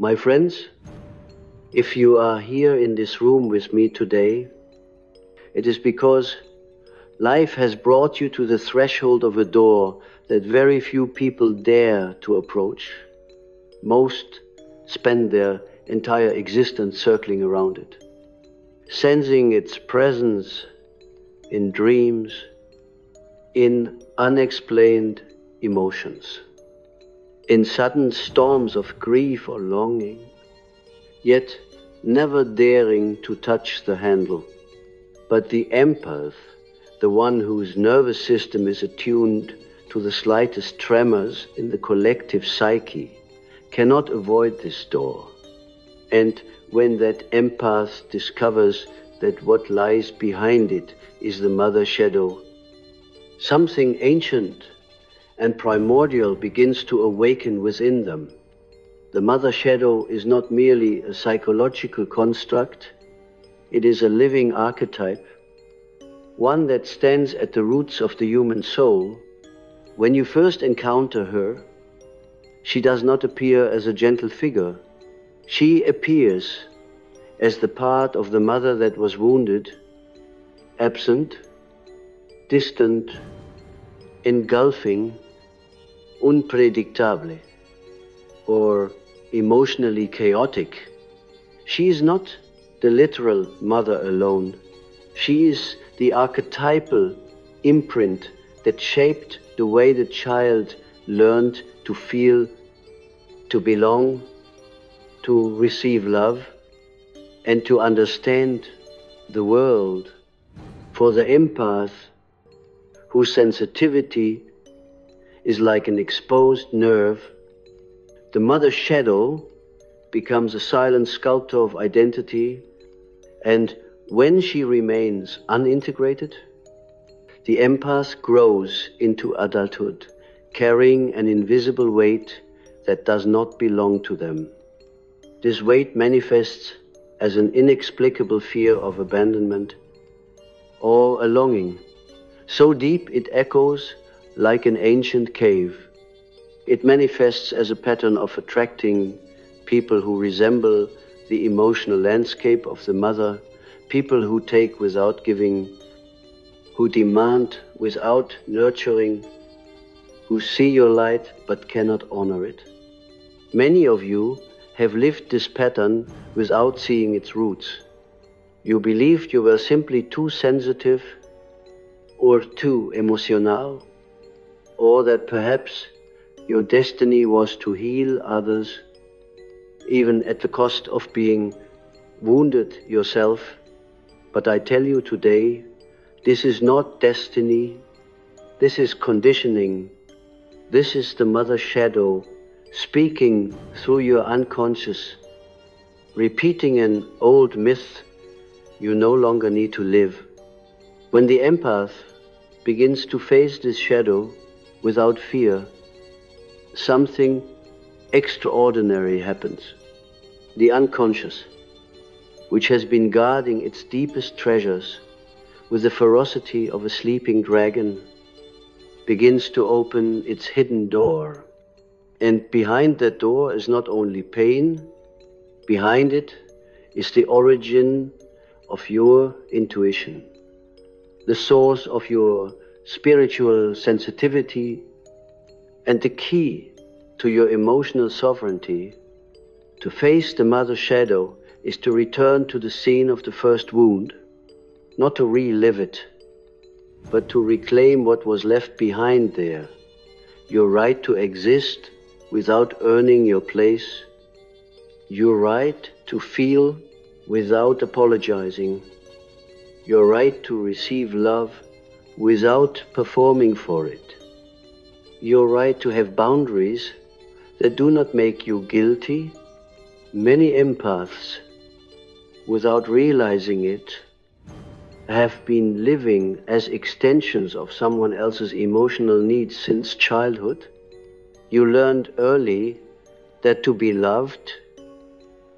My friends, if you are here in this room with me today, it is because life has brought you to the threshold of a door that very few people dare to approach. Most spend their entire existence circling around it, sensing its presence in dreams, in unexplained emotions, in sudden storms of grief or longing, yet never daring to touch the handle. But the empath, the one whose nervous system is attuned to the slightest tremors in the collective psyche, cannot avoid this door. And when that empath discovers that what lies behind it is the mother shadow, something ancient and primordial begins to awaken within them. The mother shadow is not merely a psychological construct, it is a living archetype, one that stands at the roots of the human soul. When you first encounter her, she does not appear as a gentle figure. She appears as the part of the mother that was wounded, absent, distant, engulfing, unpredictable, or emotionally chaotic. She is not the literal mother alone. She is the archetypal imprint that shaped the way the child learned to feel, to belong, to receive love, and to understand the world. For the empath, whose sensitivity is like an exposed nerve, the mother shadow becomes a silent sculptor of identity, and when she remains unintegrated, the empath grows into adulthood, carrying an invisible weight that does not belong to them. This weight manifests as an inexplicable fear of abandonment or a longing so deep it echoes like an ancient cave. It manifests as a pattern of attracting people who resemble the emotional landscape of the mother, people who take without giving, who demand without nurturing, who see your light but cannot honor it. Many of you have lived this pattern without seeing its roots. You believed you were simply too sensitive or too emotional, or that perhaps your destiny was to heal others, even at the cost of being wounded yourself. But I tell you today, this is not destiny, this is conditioning. This is the mother shadow speaking through your unconscious, repeating an old myth you no longer need to live. When the empath begins to face this shadow without fear, something extraordinary happens. The unconscious, which has been guarding its deepest treasures with the ferocity of a sleeping dragon, begins to open its hidden door. And behind that door is not only pain, behind it is the origin of your intuition, the source of your spiritual sensitivity, and the key to your emotional sovereignty. To face the mother shadow is to return to the scene of the first wound, not to relive it, but to reclaim what was left behind there, your right to exist without earning your place, your right to feel without apologizing, your right to receive love without performing for it, your right to have boundaries that do not make you guilty. Many empaths, without realizing it, have been living as extensions of someone else's emotional needs since childhood. You learned early that to be loved,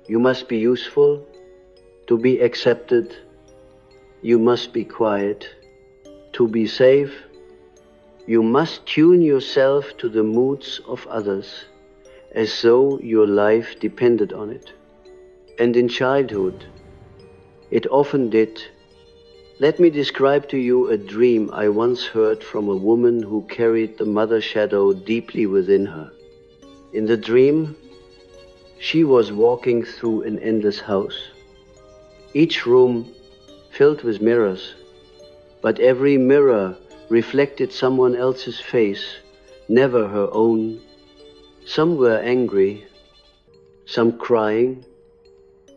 you must be useful. To be accepted, you must be quiet. To be safe, you must tune yourself to the moods of others. as though your life depended on it. And in childhood, it often did. Let me describe to you a dream I once heard from a woman who carried the mother shadow deeply within her. In the dream, she was walking through an endless house, each room filled with mirrors, but every mirror reflected someone else's face, never her own. Some were angry, some crying,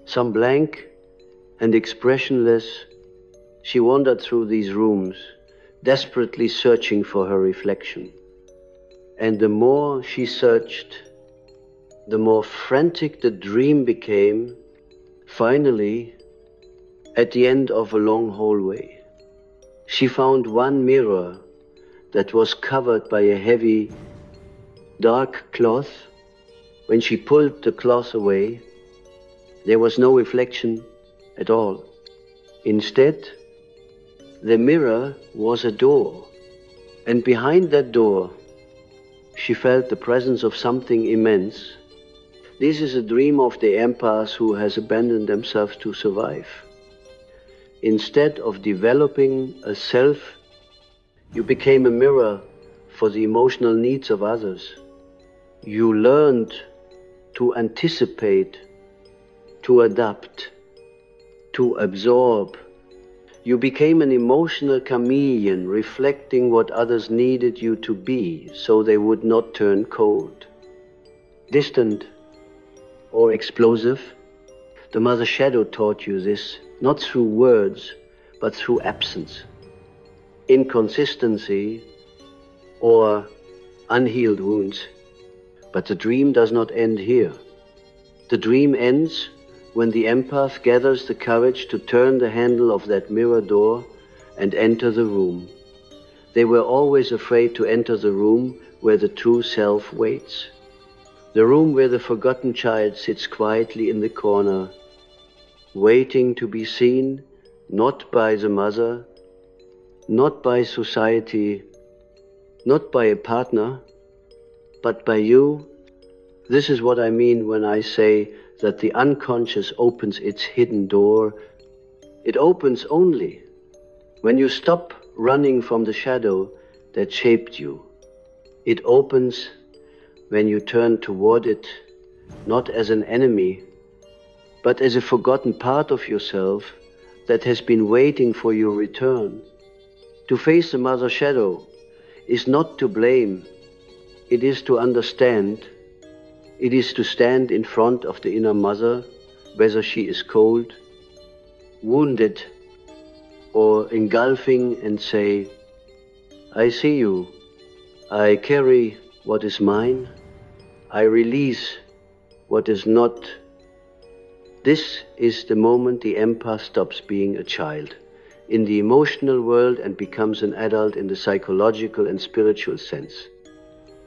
some blank and expressionless. She wandered through these rooms, desperately searching for her reflection. And the more she searched, the more frantic the dream became. Finally, at the end of a long hallway, she found one mirror that was covered by a heavy, dark cloth. When she pulled the cloth away, there was no reflection at all. Instead, the mirror was a door, and behind that door, she felt the presence of something immense. This is a dream of the empath who has abandoned themselves to survive. Instead of developing a self, you became a mirror for the emotional needs of others. You learned to anticipate, to adapt, to absorb. You became an emotional chameleon, reflecting what others needed you to be, so they would not turn cold, distant, or explosive. The mother shadow taught you this, not through words, but through absence, inconsistency, or unhealed wounds. But the dream does not end here. The dream ends when the empath gathers the courage to turn the handle of that mirror door and enter the room. They were always afraid to enter the room where the true self waits. The room where the forgotten child sits quietly in the corner, waiting to be seen, not by the mother, not by society, not by a partner, but by you. This is what I mean when I say that the unconscious opens its hidden door. It opens only when you stop running from the shadow that shaped you. It opens when you turn toward it, not as an enemy, but as a forgotten part of yourself that has been waiting for your return. To face the mother shadow is not to blame, it is to understand. It is to stand in front of the inner mother, whether she is cold, wounded, or engulfing, and say, I see you, I carry what is mine, I release what is not. This is the moment the empath stops being a child in the emotional world and becomes an adult in the psychological and spiritual sense.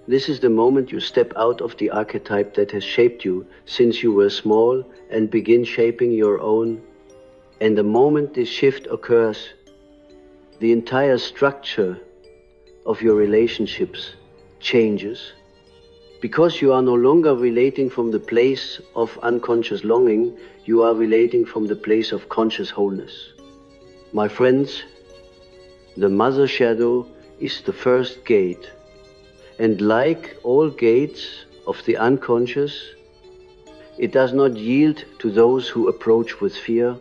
This is the moment you step out of the archetype that has shaped you since you were small and begin shaping your own. And the moment this shift occurs, the entire structure of your relationships changes. Because you are no longer relating from the place of unconscious longing, you are relating from the place of conscious wholeness. My friends, the mother shadow is the first gate. And like all gates of the unconscious, it does not yield to those who approach with fear.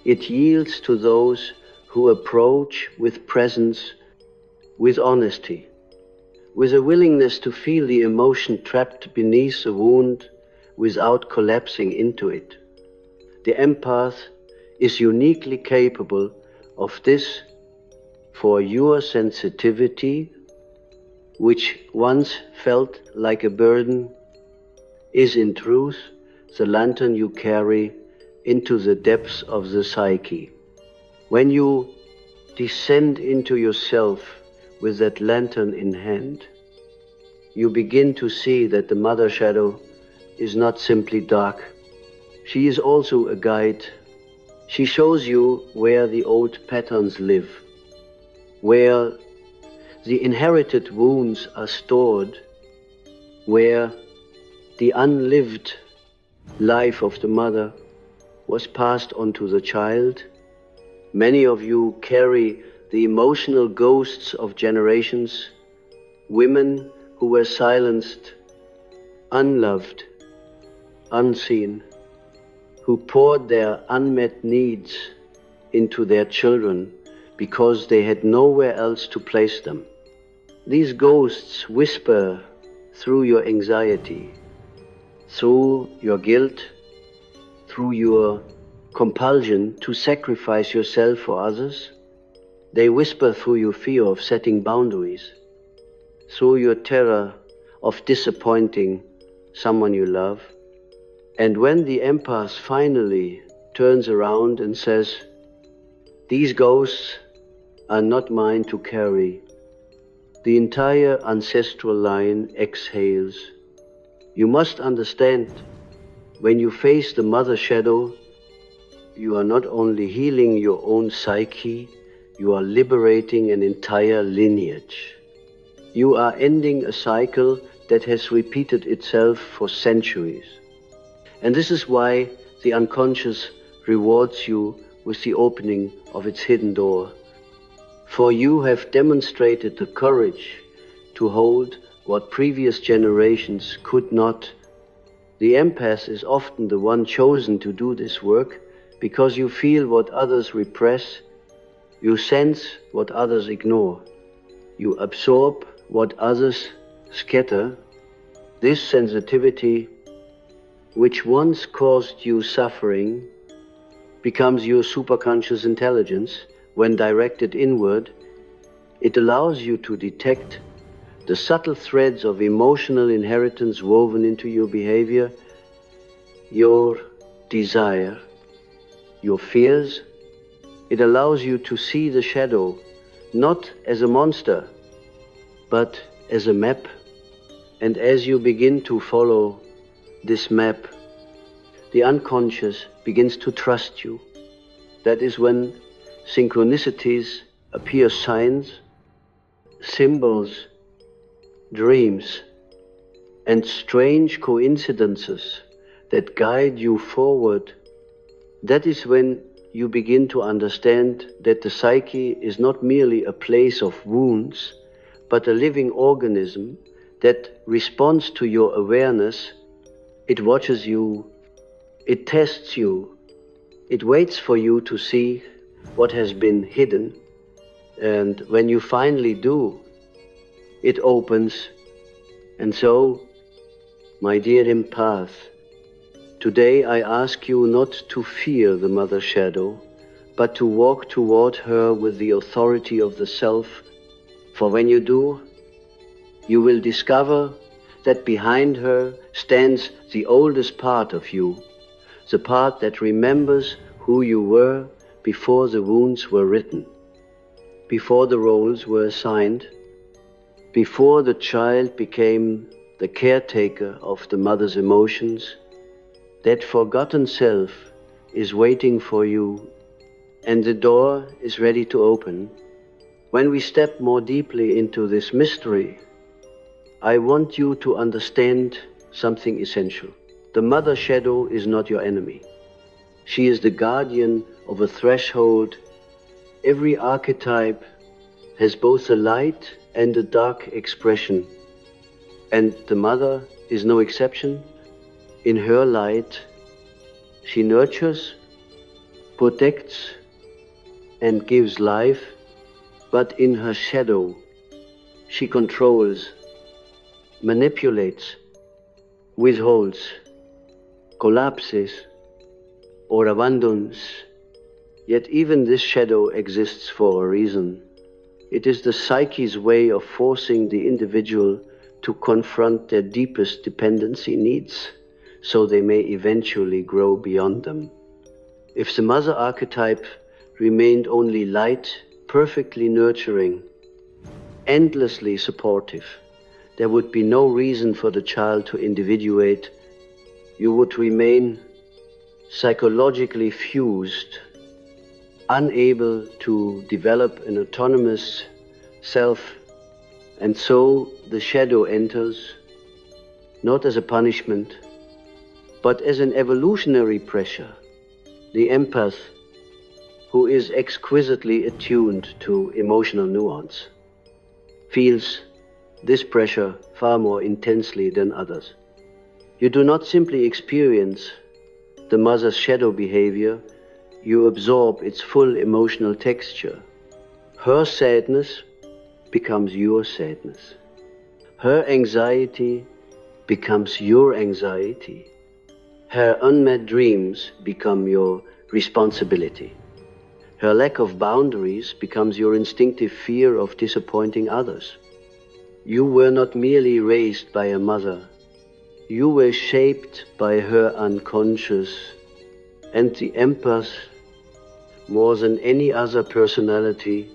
It yields to those who approach with presence, with honesty, with a willingness to feel the emotion trapped beneath the wound without collapsing into it. The empath is uniquely capable of this, for your sensitivity, which once felt like a burden, is in truth the lantern you carry into the depths of the psyche. When you descend into yourself with that lantern in hand, you begin to see that the mother shadow is not simply dark. She is also a guide. She shows you where the old patterns live, where the inherited wounds are stored, where the unlived life of the mother was passed on to the child. Many of you carry the emotional ghosts of generations, women who were silenced, unloved, unseen, who poured their unmet needs into their children because they had nowhere else to place them. These ghosts whisper through your anxiety, through your guilt, through your compulsion to sacrifice yourself for others. They whisper through your fear of setting boundaries, through your terror of disappointing someone you love. And when the empath finally turns around and says, "These ghosts are not mine to carry," the entire ancestral line exhales. You must understand, when you face the mother shadow, you are not only healing your own psyche, you are liberating an entire lineage. You are ending a cycle that has repeated itself for centuries. And this is why the unconscious rewards you with the opening of its hidden door. For you have demonstrated the courage to hold what previous generations could not. The empath is often the one chosen to do this work because you feel what others repress, you sense what others ignore, you absorb what others scatter. This sensitivity, which once caused you suffering, becomes your superconscious intelligence. When directed inward, it allows you to detect the subtle threads of emotional inheritance woven into your behavior, your desire, your fears. It allows you to see the shadow not as a monster, but as a map. And as you begin to follow this map, the unconscious begins to trust you. That is when synchronicities appear, signs, symbols, dreams, and strange coincidences that guide you forward. That is when you begin to understand that the psyche is not merely a place of wounds, but a living organism that responds to your awareness. It watches you, it tests you, it waits for you to see what has been hidden. And when you finally do, it opens. And so, my dear empath, today I ask you not to fear the mother shadow, but to walk toward her with the authority of the self. For when you do, you will discover that behind her stands the oldest part of you, the part that remembers who you were before the wounds were written, before the roles were assigned, before the child became the caretaker of the mother's emotions. That forgotten self is waiting for you, and the door is ready to open. When we step more deeply into this mystery, I want you to understand something essential. The mother shadow is not your enemy. She is the guardian of a threshold. Every archetype has both a light and a dark expression, and the mother is no exception. In her light, she nurtures, protects, and gives life, but in her shadow, she controls, manipulates, withholds, collapses, or abandons. Yet even this shadow exists for a reason. It is the psyche's way of forcing the individual to confront their deepest dependency needs, so they may eventually grow beyond them. If the mother archetype remained only light, perfectly nurturing, endlessly supportive, there would be no reason for the child to individuate. You would remain psychologically fused, unable to develop an autonomous self, and so the shadow enters not as a punishment, but as an evolutionary pressure. The empath, who is exquisitely attuned to emotional nuance, feels this pressure far more intensely than others. You do not simply experience the mother's shadow behavior, you absorb its full emotional texture. Her sadness becomes your sadness. Her anxiety becomes your anxiety. Her unmet dreams become your responsibility. Her lack of boundaries becomes your instinctive fear of disappointing others. You were not merely raised by a mother. You were shaped by her unconscious, and the empath, more than any other personality,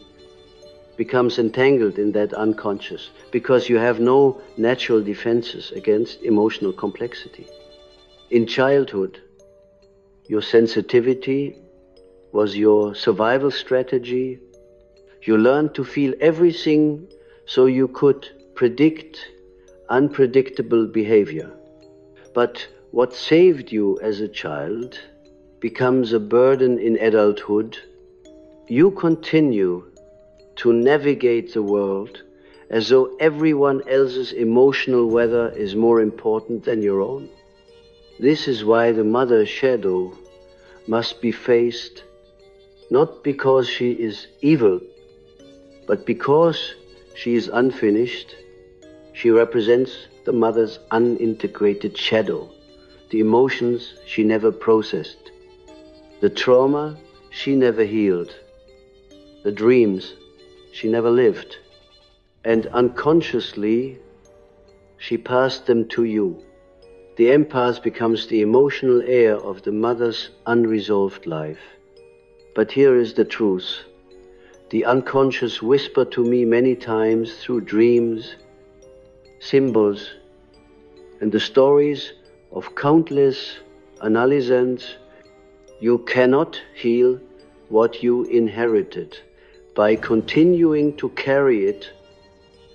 becomes entangled in that unconscious because you have no natural defenses against emotional complexity. In childhood, your sensitivity was your survival strategy. You learned to feel everything so you could predict unpredictable behavior. But what saved you as a child becomes a burden in adulthood. You continue to navigate the world as though everyone else's emotional weather is more important than your own. This is why the mother's shadow must be faced, not because she is evil, but because she is unfinished. She represents the mother's unintegrated shadow, the emotions she never processed, the trauma she never healed, the dreams she never lived, and unconsciously she passed them to you. The empath becomes the emotional heir of the mother's unresolved life. But here is the truth. The unconscious whispered to me many times through dreams, symbols, and the stories of countless analysants. You cannot heal what you inherited. By continuing to carry it,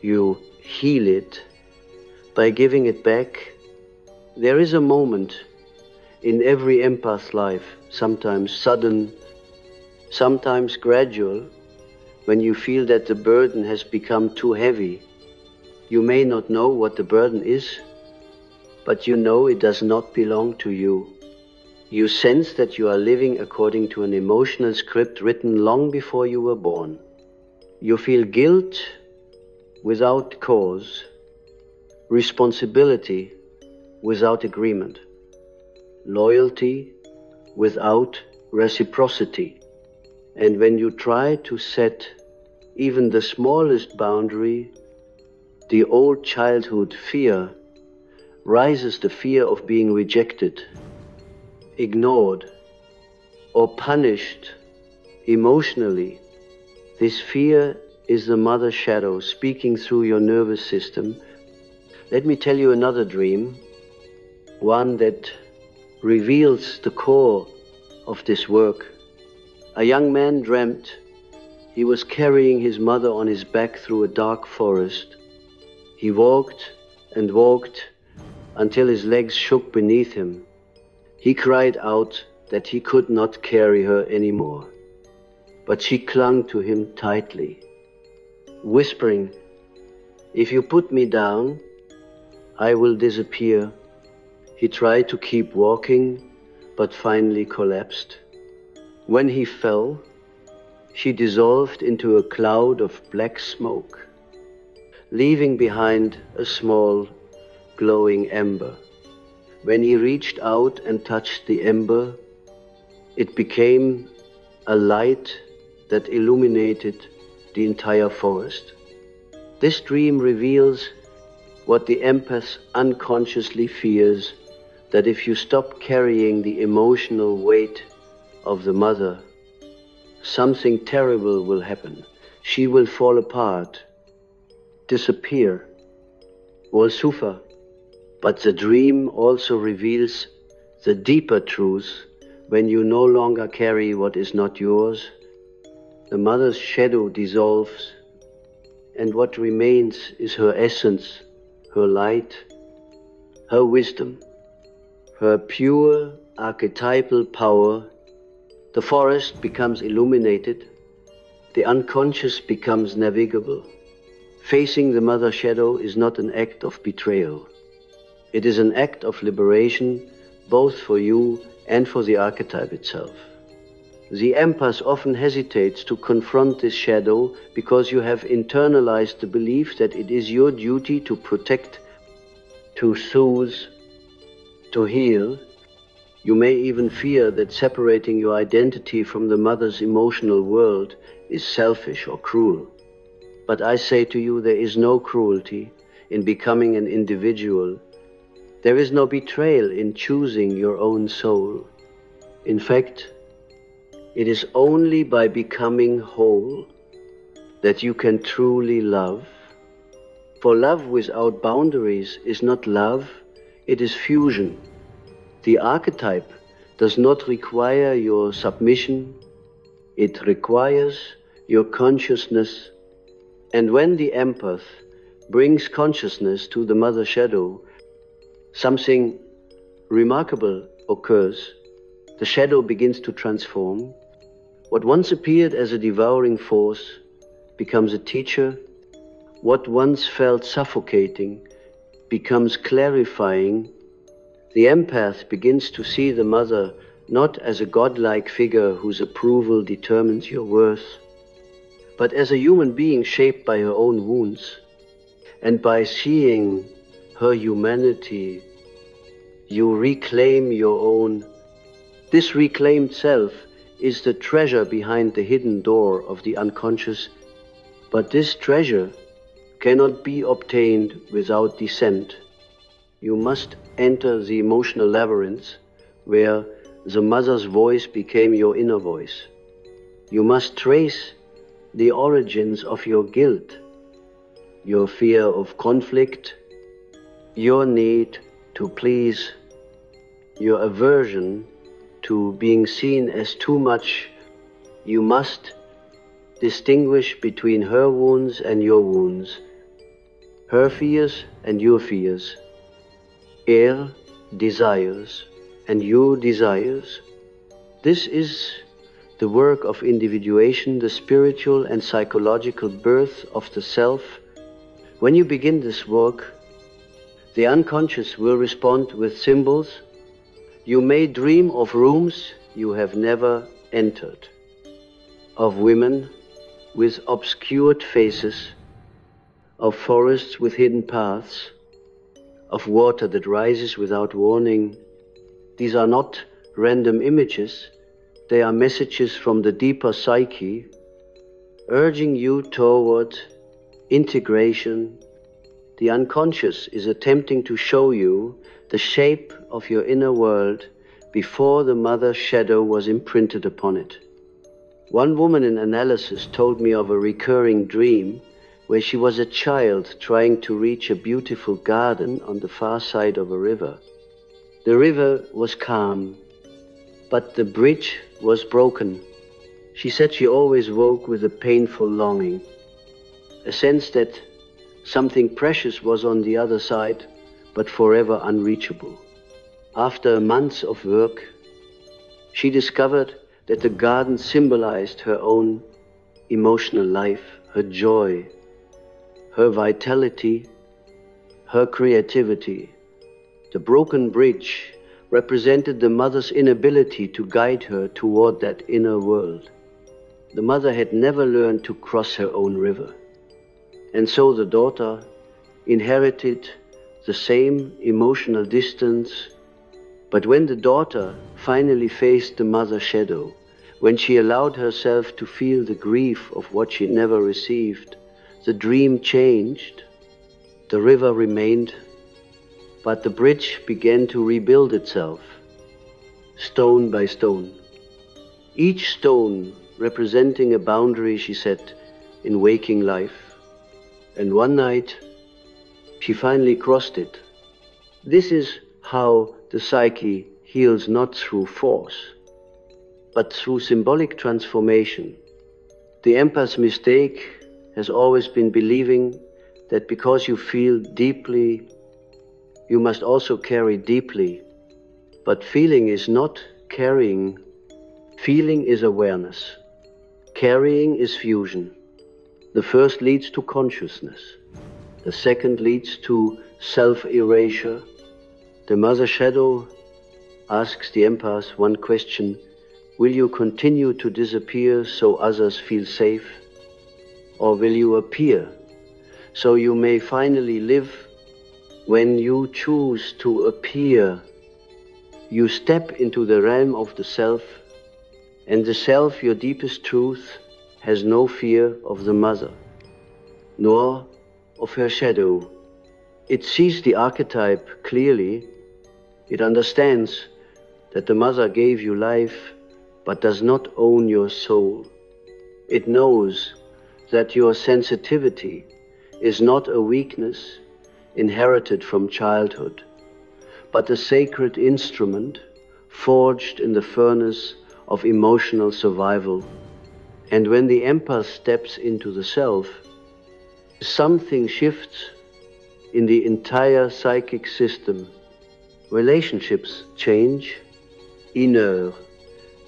you heal it. By giving it back, there is a moment in every empath's life, sometimes sudden, sometimes gradual, when you feel that the burden has become too heavy. You may not know what the burden is, but you know it does not belong to you. You sense that you are living according to an emotional script written long before you were born. You feel guilt without cause, responsibility without agreement, loyalty without reciprocity. And when you try to set even the smallest boundary, the old childhood fear rises, the fear of being rejected, ignored, or punished emotionally. This fear is the mother shadow speaking through your nervous system. Let me tell you another dream, one that reveals the core of this work. A young man dreamt he was carrying his mother on his back through a dark forest. He walked and walked until his legs shook beneath him. He cried out that he could not carry her anymore, but she clung to him tightly, whispering, "If you put me down, I will disappear." He tried to keep walking, but finally collapsed. When he fell, she dissolved into a cloud of black smoke, leaving behind a small, glowing ember. When he reached out and touched the ember, it became a light that illuminated the entire forest. This dream reveals what the empath unconsciously fears, that if you stop carrying the emotional weight of the mother, something terrible will happen. She will fall apart, disappear, or suffer. But the dream also reveals the deeper truth. When you no longer carry what is not yours, the mother's shadow dissolves, and what remains is her essence, her light, her wisdom, her pure archetypal power, the forest becomes illuminated, the unconscious becomes navigable. Facing the mother shadow is not an act of betrayal. It is an act of liberation, both for you and for the archetype itself. The empath often hesitates to confront this shadow because you have internalized the belief that it is your duty to protect, to soothe, to heal. You may even fear that separating your identity from the mother's emotional world is selfish or cruel. But I say to you, there is no cruelty in becoming an individual. There is no betrayal in choosing your own soul. In fact, it is only by becoming whole that you can truly love. For love without boundaries is not love, it is fusion. The archetype does not require your submission, it requires your consciousness. And when the empath brings consciousness to the mother shadow, something remarkable occurs. The shadow begins to transform. What once appeared as a devouring force becomes a teacher. What once felt suffocating becomes clarifying. The empath begins to see the mother not as a godlike figure whose approval determines your worth, but as a human being shaped by her own wounds. And by seeing her humanity, you reclaim your own. This reclaimed self is the treasure behind the hidden door of the unconscious, but this treasure cannot be obtained without descent. You must enter the emotional labyrinth where the mother's voice became your inner voice. You must trace the origins of your guilt, your fear of conflict, your need to please, your aversion to being seen as too much. You must distinguish between her wounds and your wounds, her fears and your fears, her desires and your desires. This is the work of individuation, the spiritual and psychological birth of the self. When you begin this work, the unconscious will respond with symbols. You may dream of rooms you have never entered, of women with obscured faces, of forests with hidden paths, of water that rises without warning. These are not random images. They are messages from the deeper psyche, urging you toward integration. The unconscious is attempting to show you the shape of your inner world before the mother shadow was imprinted upon it. One woman in analysis told me of a recurring dream where she was a child trying to reach a beautiful garden on the far side of a river. The river was calm, but the bridge was broken. She said she always woke with a painful longing, a sense that something precious was on the other side, but forever unreachable. After months of work, she discovered that the garden symbolized her own emotional life, her joy, her vitality, her creativity. The broken bridge represented the mother's inability to guide her toward that inner world. The mother had never learned to cross her own river. And so the daughter inherited the same emotional distance. But when the daughter finally faced the mother shadow, when she allowed herself to feel the grief of what she never received, the dream changed. The river remained, but the bridge began to rebuild itself, stone by stone. Each stone representing a boundary, she said, in waking life. And one night, she finally crossed it. This is how the psyche heals, not through force, but through symbolic transformation. The empath's mistake has always been believing that because you feel deeply, you must also carry deeply. But feeling is not carrying. Feeling is awareness. Carrying is fusion. The first leads to consciousness. The second leads to self-erasure. The mother shadow asks the empath one question: will you continue to disappear so others feel safe? Or will you appear so you may finally live? When you choose to appear, you step into the realm of the self, and the self, your deepest truth, has no fear of the mother, nor of her shadow. It sees the archetype clearly. It understands that the mother gave you life, but does not own your soul. It knows that your sensitivity is not a weakness inherited from childhood, but a sacred instrument forged in the furnace of emotional survival. And when the empath steps into the self, something shifts in the entire psychic system. Relationships change, inner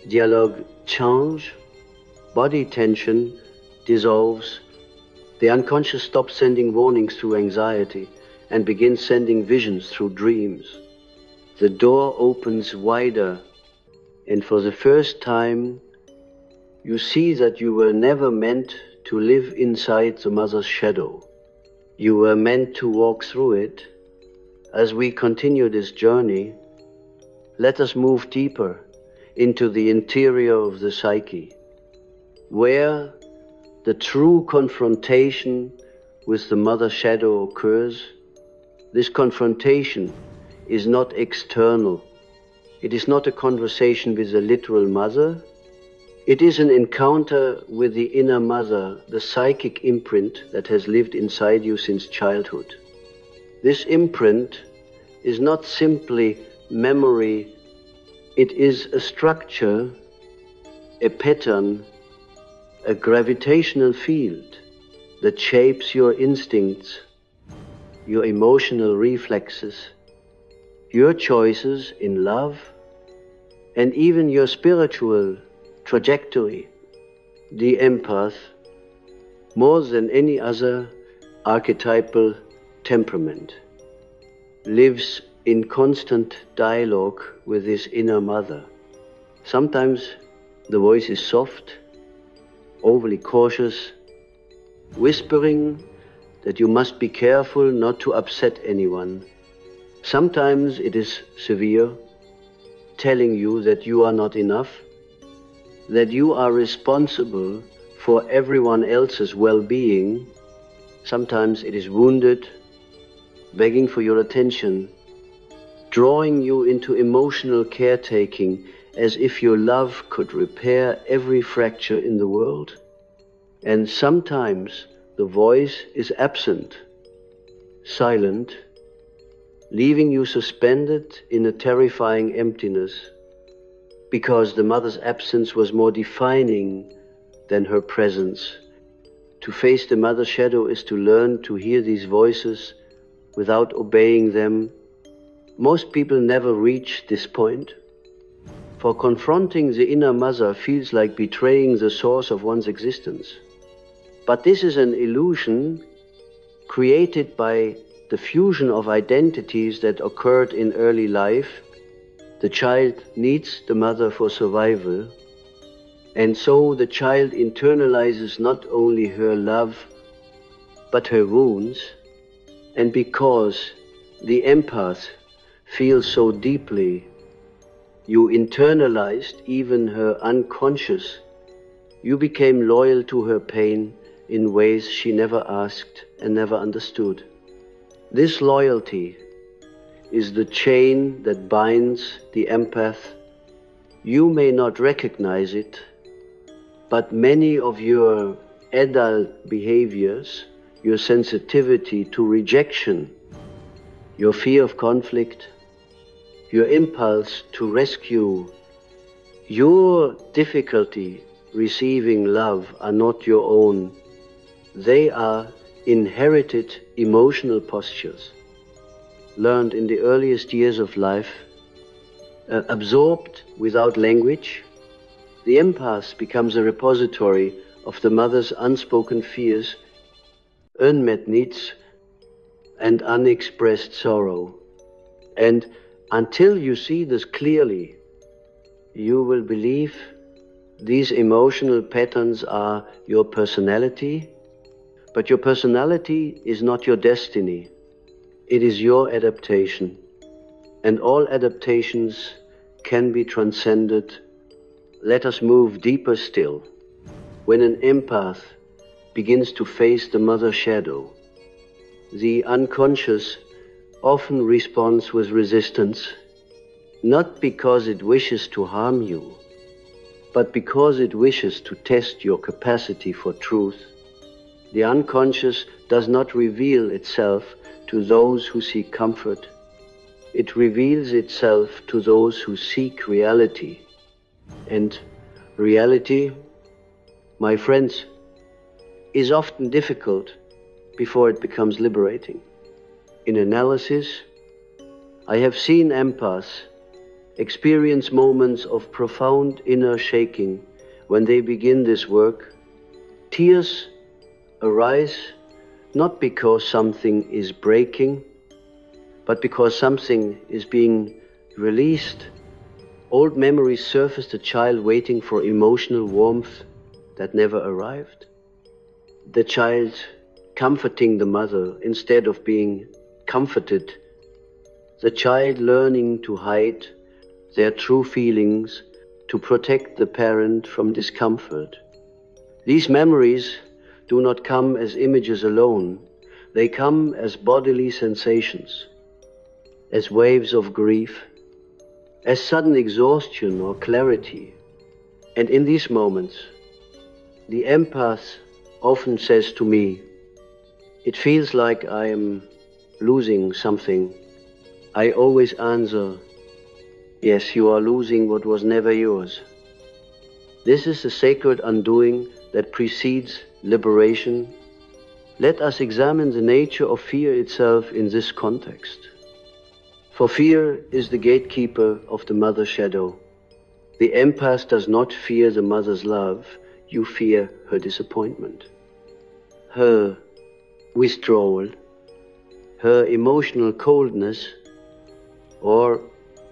dialogue change, body tension dissolves. The unconscious stops sending warnings through anxiety and begins sending visions through dreams. The door opens wider, and for the first time, you see that you were never meant to live inside the mother's shadow. You were meant to walk through it. As we continue this journey, let us move deeper into the interior of the psyche, where the true confrontation with the mother shadow occurs. This confrontation is not external. It is not a conversation with the literal mother. It is an encounter with the inner mother, the psychic imprint that has lived inside you since childhood. This imprint is not simply memory. It is a structure, a pattern, a gravitational field that shapes your instincts, your emotional reflexes, your choices in love, and even your spiritual trajectory. The empath, more than any other archetypal temperament, lives in constant dialogue with his inner mother. Sometimes the voice is soft, overly cautious, whispering that you must be careful not to upset anyone. Sometimes it is severe, telling you that you are not enough, that you are responsible for everyone else's well-being. Sometimes it is wounded, begging for your attention, drawing you into emotional caretaking as if your love could repair every fracture in the world. And sometimes the voice is absent, silent, leaving you suspended in a terrifying emptiness, because the mother's absence was more defining than her presence. To face the mother shadow is to learn to hear these voices without obeying them. Most people never reach this point, for confronting the inner mother feels like betraying the source of one's existence. But this is an illusion created by the fusion of identities that occurred in early life. The child needs the mother for survival, and so the child internalizes not only her love, but her wounds. And because the empath feels so deeply, you internalized even her unconscious. You became loyal to her pain in ways she never asked and never understood. This loyalty is the chain that binds the empath. You may not recognize it, but many of your adult behaviors, your sensitivity to rejection, your fear of conflict, your impulse to rescue, your difficulty receiving love are not your own. They are inherited emotional postures. learned in the earliest years of life, absorbed without language, the empath becomes a repository of the mother's unspoken fears, unmet needs, and unexpressed sorrow. And until you see this clearly, you will believe these emotional patterns are your personality, but your personality is not your destiny. It is your adaptation. And all adaptations can be transcended. Let us move deeper still. When an empath begins to face the mother shadow, the unconscious often responds with resistance, not because it wishes to harm you, but because it wishes to test your capacity for truth. The unconscious does not reveal itself to those who seek comfort. It reveals itself to those who seek reality. And reality, my friends, is often difficult before it becomes liberating. In analysis, I have seen empaths experience moments of profound inner shaking when they begin this work. Tears arise not because something is breaking, but because something is being released. Old memories surface, the child waiting for emotional warmth that never arrived. The child comforting the mother instead of being comforted. The child learning to hide their true feelings to protect the parent from discomfort. These memories do not come as images alone. They come as bodily sensations, as waves of grief, as sudden exhaustion or clarity. And in these moments, the empath often says to me, "It feels like I am losing something." I always answer, "Yes, you are losing what was never yours." This is the sacred undoing that precedes liberation. Let us examine the nature of fear itself in this context. For fear is the gatekeeper of the mother shadow. The empath does not fear the mother's love, you fear her disappointment, her withdrawal, her emotional coldness, or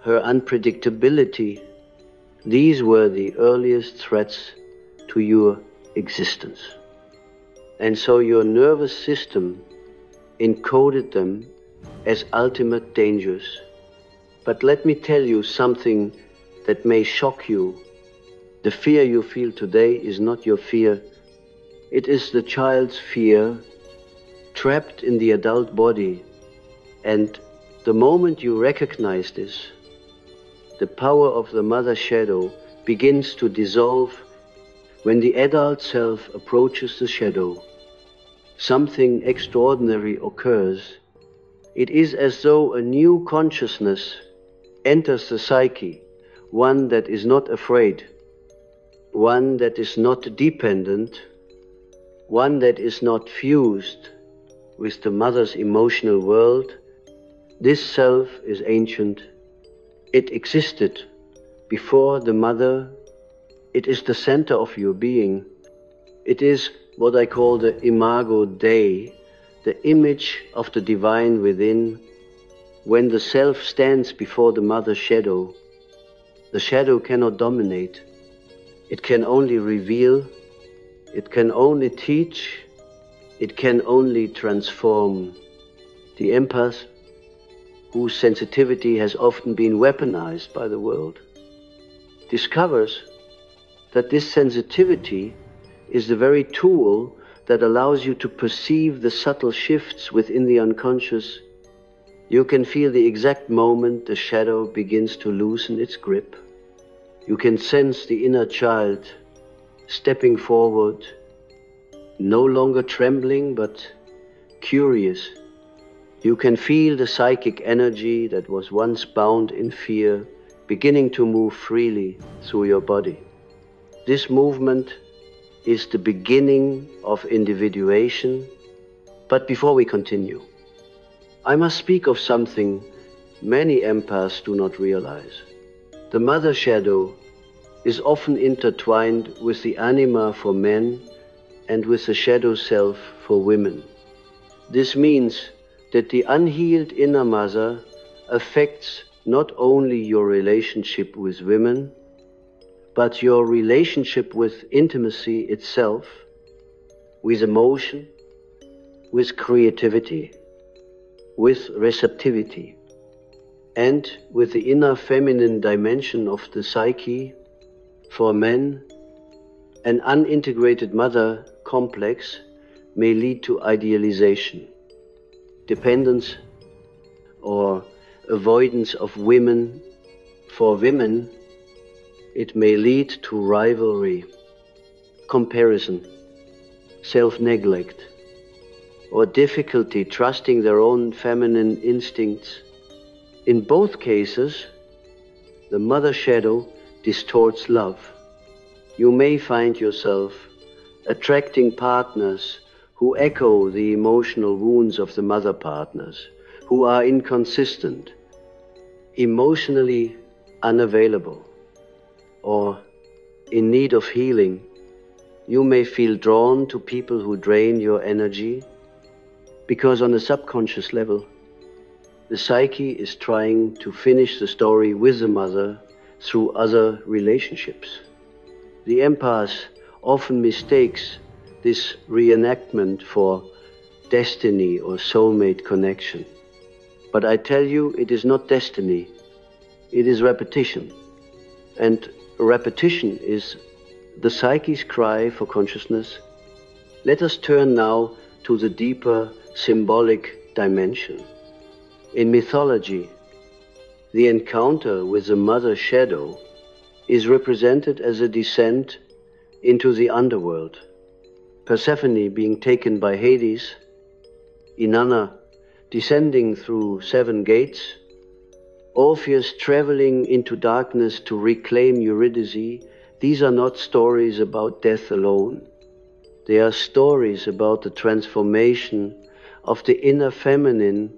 her unpredictability. These were the earliest threats to your existence. And so your nervous system encoded them as ultimate dangers. But let me tell you something that may shock you. The fear you feel today is not your fear. It is the child's fear trapped in the adult body. And the moment you recognize this, the power of the mother shadow begins to dissolve. When the adult self approaches the shadow, something extraordinary occurs. It is as though a new consciousness enters the psyche, one that is not afraid, one that is not dependent, one that is not fused with the mother's emotional world. This self is ancient. It existed before the mother. It is the center of your being. It is what I call the imago Dei, the image of the divine within. When the self stands before the mother shadow, the shadow cannot dominate. It can only reveal. It can only teach. It can only transform. The empath, whose sensitivity has often been weaponized by the world, discovers that this sensitivity is the very tool that allows you to perceive the subtle shifts within the unconscious. You can feel the exact moment the shadow begins to loosen its grip. You can sense the inner child stepping forward, no longer trembling but curious. You can feel the psychic energy that was once bound in fear beginning to move freely through your body. This movement is the beginning of individuation. But before we continue, I must speak of something many empaths do not realize. The mother shadow is often intertwined with the anima for men and with the shadow self for women. This means that the unhealed inner mother affects not only your relationship with women, but your relationship with intimacy itself, with emotion, with creativity, with receptivity, and with the inner feminine dimension of the psyche. For men, an unintegrated mother complex may lead to idealization, dependence, or avoidance of women. For women, it may lead to rivalry, comparison, self-neglect, or difficulty trusting their own feminine instincts. In both cases, the mother shadow distorts love. You may find yourself attracting partners who echo the emotional wounds of the mother partners, who are inconsistent, emotionally unavailable, or in need of healing. You may feel drawn to people who drain your energy, because on a subconscious level, the psyche is trying to finish the story with the mother through other relationships. The empath often mistakes this reenactment for destiny or soulmate connection. But I tell you, it is not destiny, it is repetition. And repetition is the psyche's cry for consciousness. Let us turn now to the deeper symbolic dimension. In mythology, the encounter with the mother shadow is represented as a descent into the underworld. Persephone being taken by Hades, Inanna descending through 7 gates, Orpheus traveling into darkness to reclaim Eurydice. These are not stories about death alone. They are stories about the transformation of the inner feminine,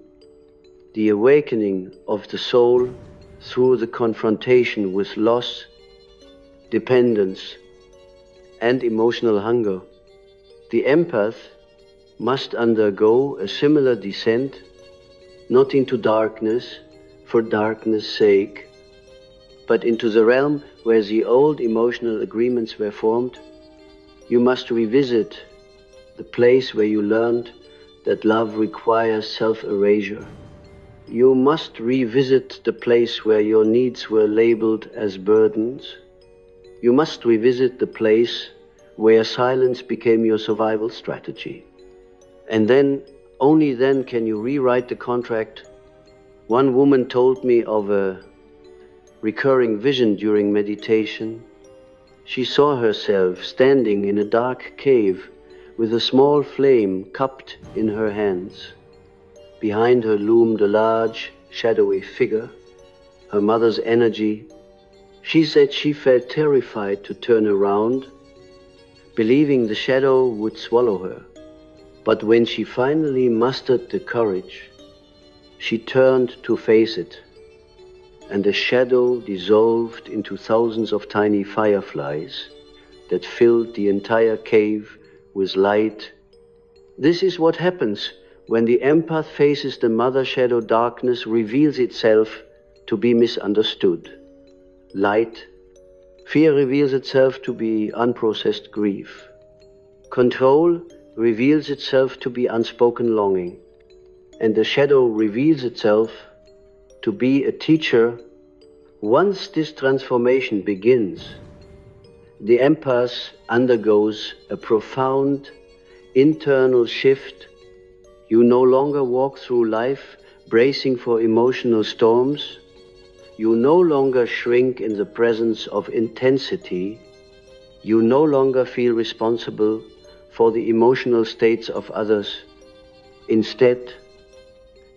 the awakening of the soul through the confrontation with loss, dependence, and emotional hunger. The empath must undergo a similar descent, not into darkness for darkness' sake, but into the realm where the old emotional agreements were formed. You must revisit the place where you learned that love requires self-erasure. You must revisit the place where your needs were labeled as burdens. You must revisit the place where silence became your survival strategy. And then, only then can you rewrite the contract. One woman told me of a recurring vision during meditation. She saw herself standing in a dark cave with a small flame cupped in her hands. Behind her loomed a large, shadowy figure, her mother's energy. She said she felt terrified to turn around, believing the shadow would swallow her. But when she finally mustered the courage, she turned to face it, and the shadow dissolved into thousands of tiny fireflies that filled the entire cave with light. This is what happens when the empath faces the mother shadow. Darkness reveals itself to be misunderstood. Light, fear reveals itself to be unprocessed grief. Control reveals itself to be unspoken longing. And the shadow reveals itself to be a teacher. Once this transformation begins, the empath undergoes a profound internal shift. You no longer walk through life bracing for emotional storms. You no longer shrink in the presence of intensity. You no longer feel responsible for the emotional states of others. Instead,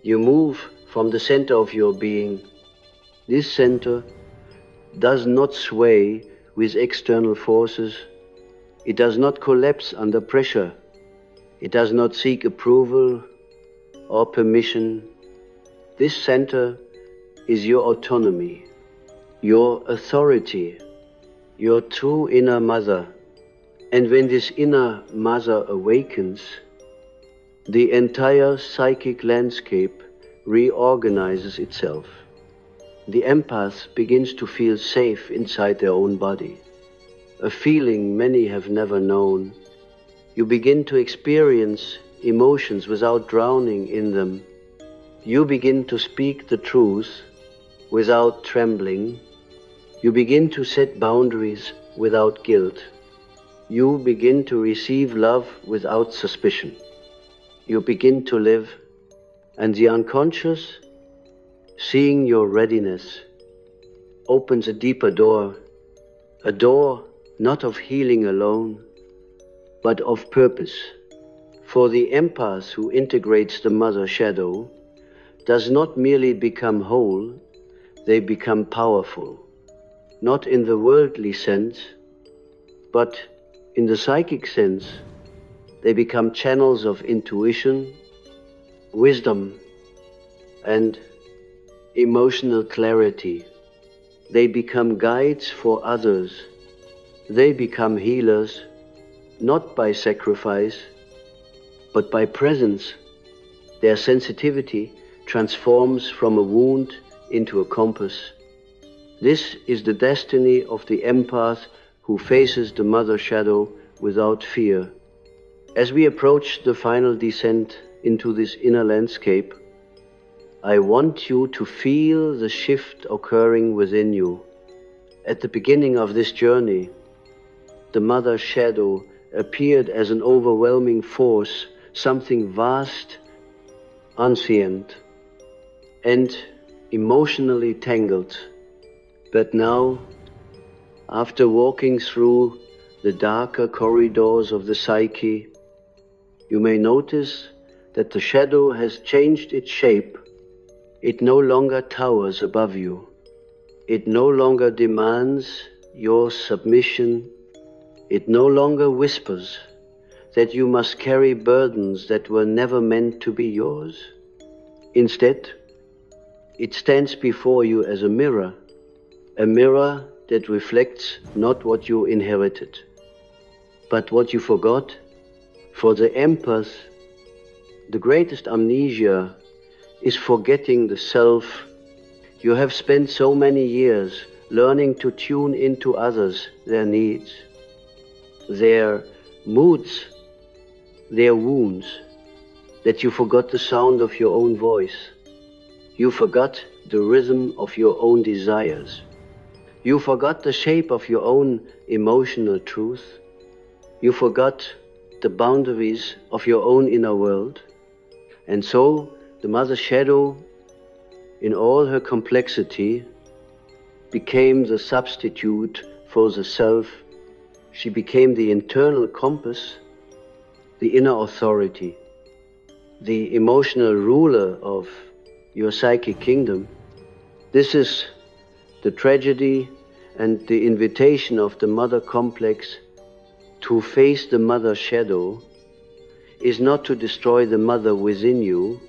you move from the center of your being. This center does not sway with external forces. It does not collapse under pressure. It does not seek approval or permission. This center is your autonomy, your authority, your true inner mother. And when this inner mother awakens, the entire psychic landscape reorganizes itself. The empath begins to feel safe inside their own body, a feeling many have never known. You begin to experience emotions without drowning in them. You begin to speak the truth without trembling. You begin to set boundaries without guilt. You begin to receive love without suspicion. You begin to live, and the unconscious, seeing your readiness, opens a deeper door, a door not of healing alone, but of purpose. For the empath who integrates the mother shadow does not merely become whole, they become powerful, not in the worldly sense, but in the psychic sense. They become channels of intuition, wisdom, and emotional clarity. They become guides for others. They become healers, not by sacrifice, but by presence. Their sensitivity transforms from a wound into a compass. This is the destiny of the empath who faces the mother shadow without fear. As we approach the final descent into this inner landscape, I want you to feel the shift occurring within you. At the beginning of this journey, the mother shadow appeared as an overwhelming force, something vast, ancient, and emotionally tangled. But now, after walking through the darker corridors of the psyche, you may notice that the shadow has changed its shape. It no longer towers above you. It no longer demands your submission. It no longer whispers that you must carry burdens that were never meant to be yours. Instead, it stands before you as a mirror that reflects not what you inherited, but what you forgot. For the empath, the greatest amnesia is forgetting the self. You have spent so many years learning to tune into others, their needs, their moods, their wounds, that you forgot the sound of your own voice. You forgot the rhythm of your own desires. You forgot the shape of your own emotional truth. You forgot the boundaries of your own inner world. And so the mother shadow, in all her complexity, became the substitute for the self. She became the internal compass, the inner authority, the emotional ruler of your psychic kingdom. This is the tragedy and the invitation of the mother complex. To face the mother shadow is not to destroy the mother within you,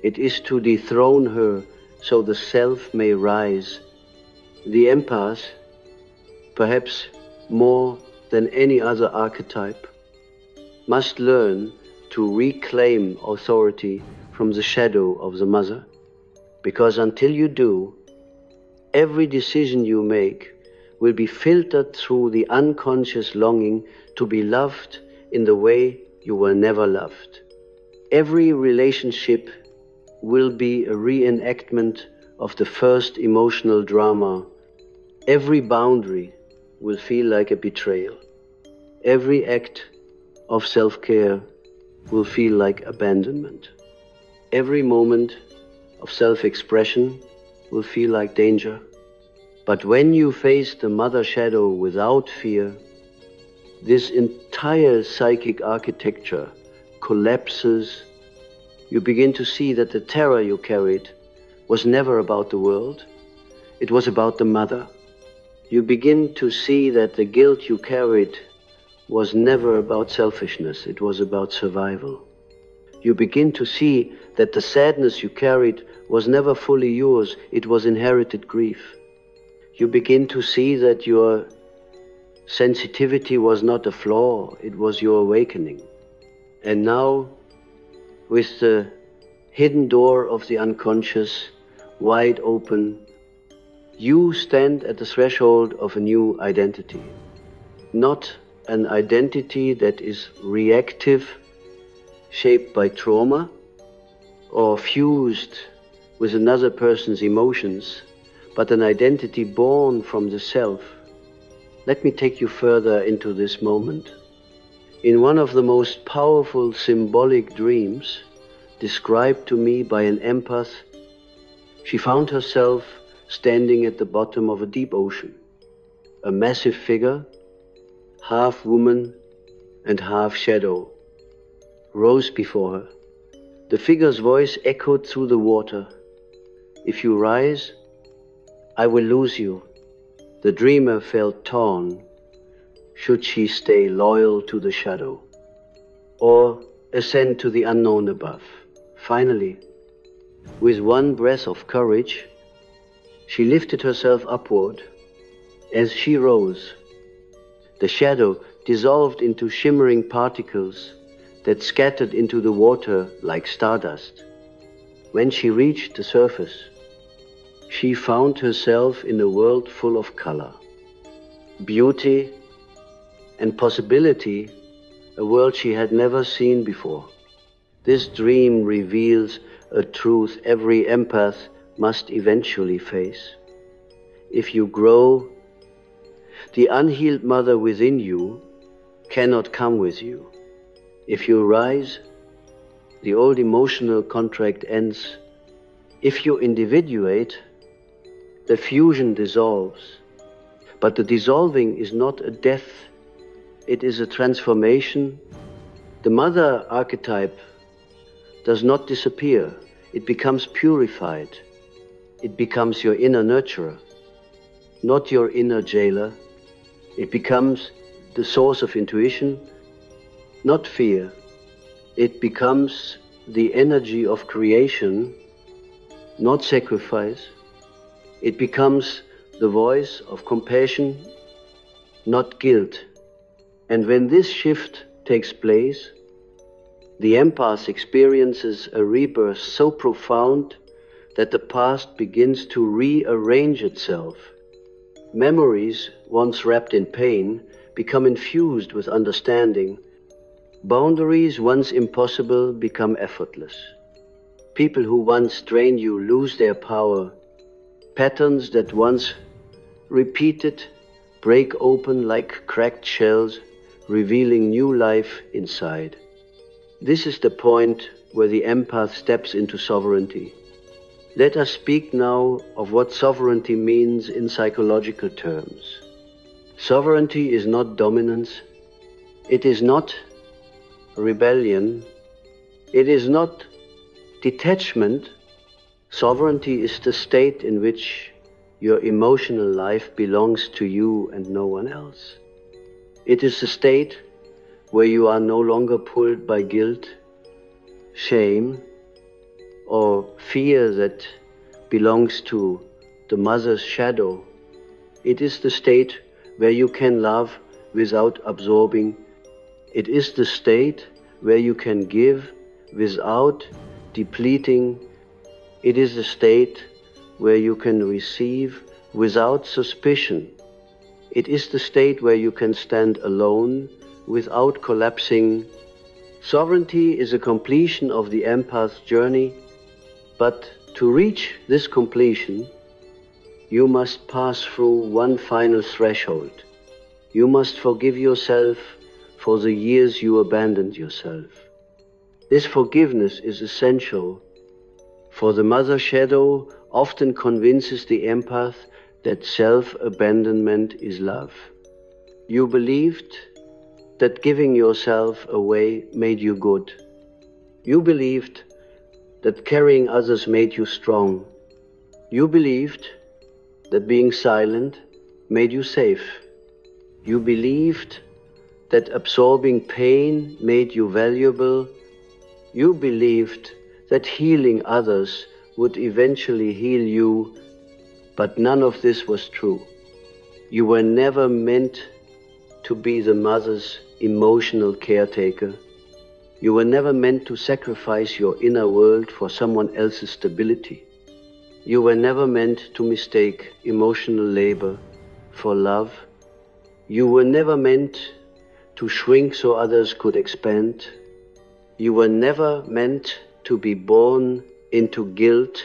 it is to dethrone her so the self may rise. The empath, perhaps more than any other archetype, must learn to reclaim authority from the shadow of the mother, because until you do, every decision you make will be filtered through the unconscious longing to be loved in the way you were never loved. Every relationship will be a reenactment of the first emotional drama. Every boundary will feel like a betrayal. Every act of self-care will feel like abandonment. Every moment of self-expression will feel like danger. But when you face the mother shadow without fear, this entire psychic architecture collapses. You begin to see that the terror you carried was never about the world, it was about the mother. You begin to see that the guilt you carried was never about selfishness, it was about survival. You begin to see that the sadness you carried was never fully yours, it was inherited grief. You begin to see that your sensitivity was not a flaw, it was your awakening. And now, with the hidden door of the unconscious wide open, you stand at the threshold of a new identity. Not an identity that is reactive, shaped by trauma, or fused with another person's emotions, but an identity born from the self. Let me take you further into this moment. In one of the most powerful symbolic dreams described to me by an empath, she found herself standing at the bottom of a deep ocean. A massive figure, half woman and half shadow, rose before her. The figure's voice echoed through the water. If you rise, I will lose you. The dreamer felt torn. Should she stay loyal to the shadow or ascend to the unknown above? Finally, with one breath of courage, she lifted herself upward. As she rose, the shadow dissolved into shimmering particles that scattered into the water like stardust. When she reached the surface, she found herself in a world full of color, beauty, and possibility, a world she had never seen before. This dream reveals a truth every empath must eventually face. If you grow, the unhealed mother within you cannot come with you. If you rise, the old emotional contract ends. If you individuate, the fusion dissolves. But the dissolving is not a death, it is a transformation. The mother archetype does not disappear, it becomes purified. It becomes your inner nurturer, not your inner jailer. It becomes the source of intuition, not fear. It becomes the energy of creation, not sacrifice. It becomes the voice of compassion, not guilt. And when this shift takes place, the empath experiences a rebirth so profound that the past begins to rearrange itself. Memories, once wrapped in pain, become infused with understanding. Boundaries, once impossible, become effortless. People who once drained you lose their power. Patterns that once repeated break open like cracked shells, revealing new life inside. This is the point where the empath steps into sovereignty. Let us speak now of what sovereignty means in psychological terms. Sovereignty is not dominance. It is not rebellion. It is not detachment. Sovereignty is the state in which your emotional life belongs to you and no one else. It is the state where you are no longer pulled by guilt, shame, or fear that belongs to the mother's shadow. It is the state where you can love without absorbing. It is the state where you can give without depleting. It is the state where you can receive without suspicion. It is the state where you can stand alone without collapsing. Sovereignty is a completion of the empath's journey, but to reach this completion, you must pass through one final threshold. You must forgive yourself for the years you abandoned yourself. This forgiveness is essential, for the mother shadow often convinces the empath that self-abandonment is love. You believed that giving yourself away made you good. You believed that carrying others made you strong. You believed that being silent made you safe. You believed that absorbing pain made you valuable. You believed that healing others would eventually heal you, but none of this was true. You were never meant to be the mother's emotional caretaker. You were never meant to sacrifice your inner world for someone else's stability. You were never meant to mistake emotional labor for love. You were never meant to shrink so others could expand. You were never meant to be born into guilt.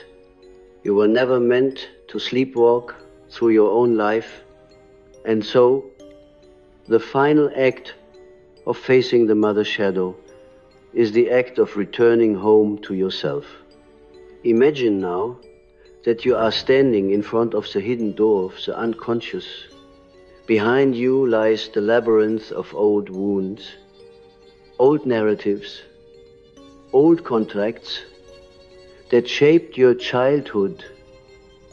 You were never meant to sleepwalk through your own life. And so, the final act of facing the mother shadow is the act of returning home to yourself. Imagine now that you are standing in front of the hidden door of the unconscious. Behind you lies the labyrinth of old wounds, old narratives, old contracts that shaped your childhood.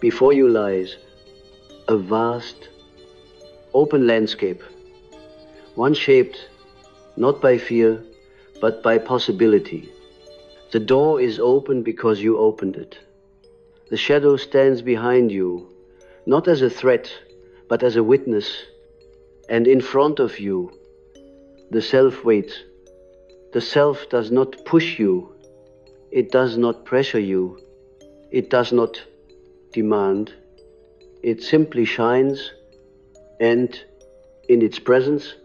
Before you lies a vast, open landscape, one shaped not by fear, but by possibility. The door is open because you opened it. The shadow stands behind you, not as a threat, but as a witness. And in front of you, the self waits. The self does not push you. It does not pressure you. It does not demand. It simply shines, and in its presence,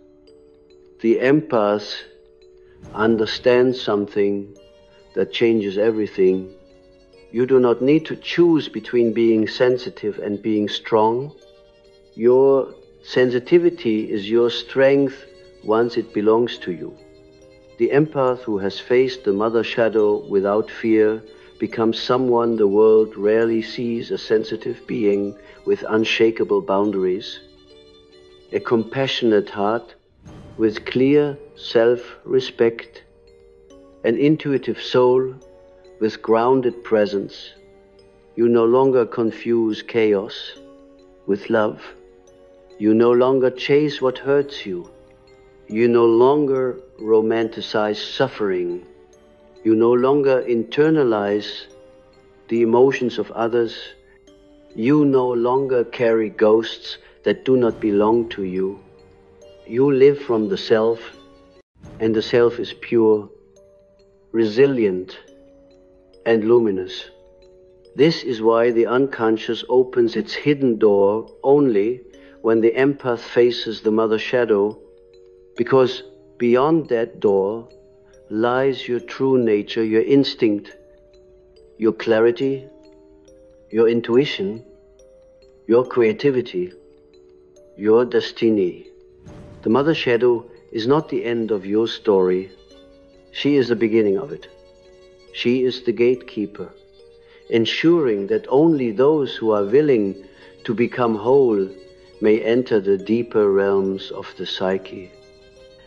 the empath understands something that changes everything. You do not need to choose between being sensitive and being strong. Your sensitivity is your strength once it belongs to you. The empath who has faced the mother shadow without fear becomes someone the world rarely sees, a sensitive being with unshakable boundaries, a compassionate heart with clear self-respect, an intuitive soul with grounded presence. You no longer confuse chaos with love. You no longer chase what hurts you. You no longer romanticize suffering. You no longer internalize the emotions of others. You no longer carry ghosts that do not belong to you. You live from the self, and the self is pure, resilient, and luminous. This is why the unconscious opens its hidden door only when the empath faces the mother shadow, because beyond that door lies your true nature, your instinct, your clarity, your intuition, your creativity, your destiny. The mother shadow is not the end of your story. She is the beginning of it. She is the gatekeeper, ensuring that only those who are willing to become whole may enter the deeper realms of the psyche.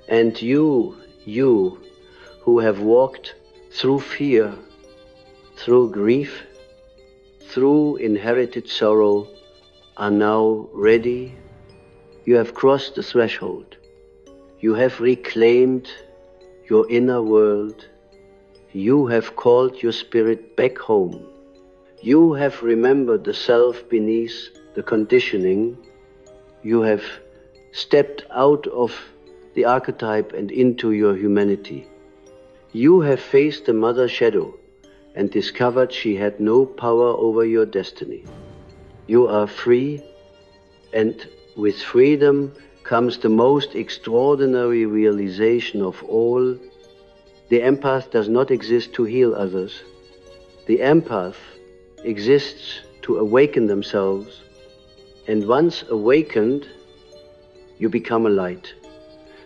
And you who have walked through fear, through grief, through inherited sorrow, are now ready. You have crossed the threshold. You have reclaimed your inner world. You have called your spirit back home. You have remembered the self beneath the conditioning. You have stepped out of the archetype and into your humanity. You have faced the mother shadow and discovered she had no power over your destiny. You are free, and with freedom comes the most extraordinary realization of all. The empath does not exist to heal others. The empath exists to awaken themselves, and once awakened, you become a light.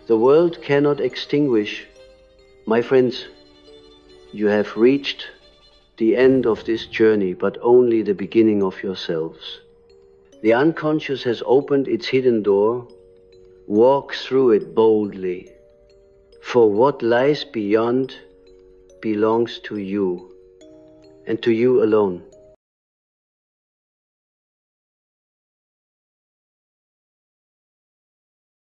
The world cannot extinguish. My friends, you have reached the end of this journey, but only the beginning of yourselves. The unconscious has opened its hidden door. Walk through it boldly, for what lies beyond belongs to you, and to you alone.